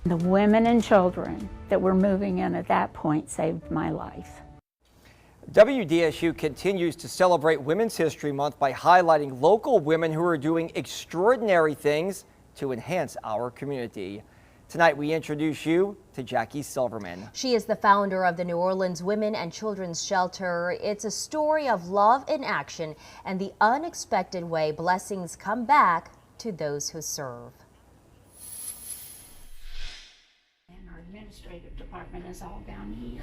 The women and children that were moving in at that point saved my life. WDSU continues to celebrate Women's History Month by highlighting local women who are doing extraordinary things to enhance our community. Tonight, we introduce you to Jackie Silverman. She is the founder of the New Orleans Women and Children's Shelter. It's a story of love in action and the unexpected way blessings come back to those who serve. And our administrative department is all down here.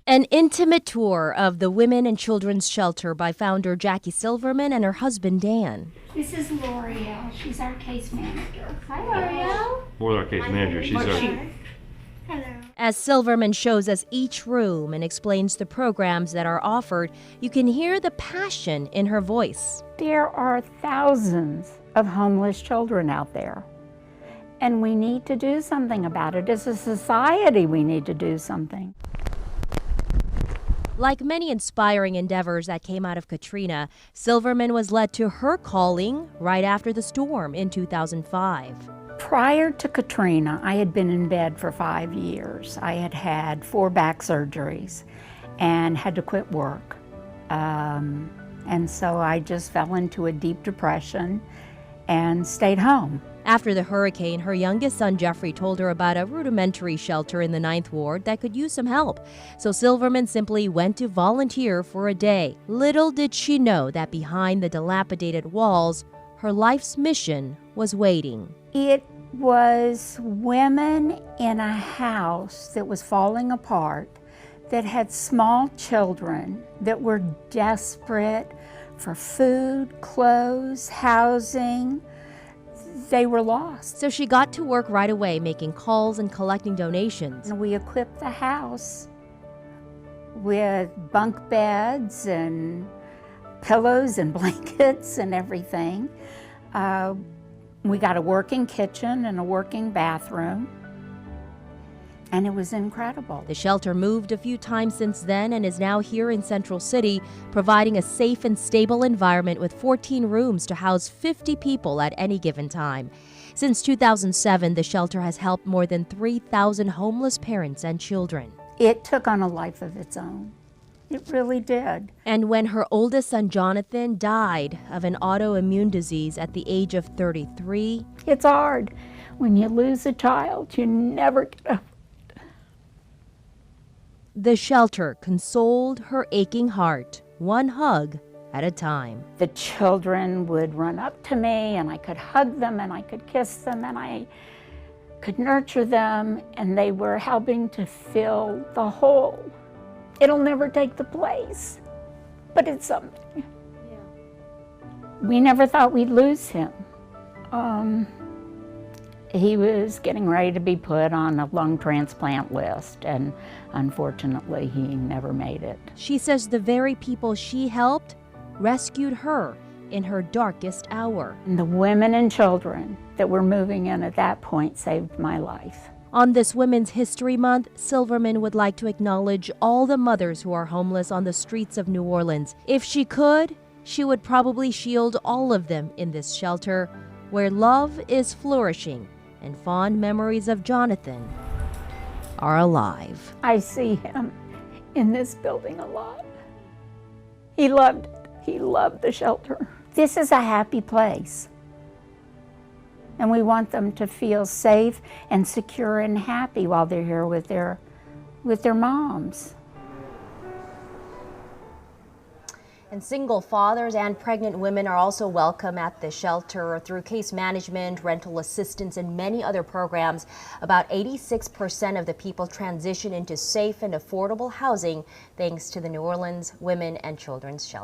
An intimate tour of the Women and Children's Shelter by founder Jackie Silverman and her husband Dan. This is L'Oreal. She's our case manager. Hi, L'Oreal. More than our case manager. She's our... Hello. As Silverman shows us each room and explains the programs that are offered, you can hear the passion in her voice. There are thousands of homeless children out there, and we need to do something about it. As a society, we need to do something. Like many inspiring endeavors that came out of Katrina, Silverman was led to her calling right after the storm in 2005. Prior to Katrina, I had been in bed for 5 years. I had had 4 back surgeries and had to quit work. And so I just fell into a deep depression and stayed home. After the hurricane, her youngest son Jeffrey told her about a rudimentary shelter in the 9th Ward that could use some help. So Silverman simply went to volunteer for a day. Little did she know that behind the dilapidated walls, her life's mission was waiting. It was women in a house that was falling apart, that had small children that were desperate for food, clothes, housing. They were lost. So she got to work right away, making calls and collecting donations. And we equipped the house with bunk beds and pillows and blankets and everything. We got a working kitchen and a working bathroom, and it was incredible. The shelter moved a few times since then and is now here in Central City, providing a safe and stable environment with 14 rooms to house 50 people at any given time. Since 2007, the shelter has helped more than 3,000 homeless parents and children. It took on a life of its own. It really did. And when her oldest son, Jonathan, died of an autoimmune disease at the age of 33, it's hard. When you lose a child, you never get over. The shelter consoled her aching heart, one hug at a time. The children would run up to me, and I could hug them, and I could kiss them, and I could nurture them, and they were helping to fill the hole. It'll never take the place, but it's something. Yeah. We never thought we'd lose him. He was getting ready to be put on a lung transplant list, and unfortunately, he never made it. She says the very people she helped rescued her in her darkest hour. And the women and children that were moving in at that point saved my life. On this Women's History Month, Silverman would like to acknowledge all the mothers who are homeless on the streets of New Orleans. If she could, she would probably shield all of them in this shelter where love is flourishing and fond memories of Jonathan are alive. I see him in this building a lot. He loved it. He loved the shelter. This is a happy place. And we want them to feel safe and secure and happy while they're here with their moms. And single fathers and pregnant women are also welcome at the shelter through case management, rental assistance, and many other programs. About 86% of the people transition into safe and affordable housing thanks to the New Orleans Women and Children's Shelter.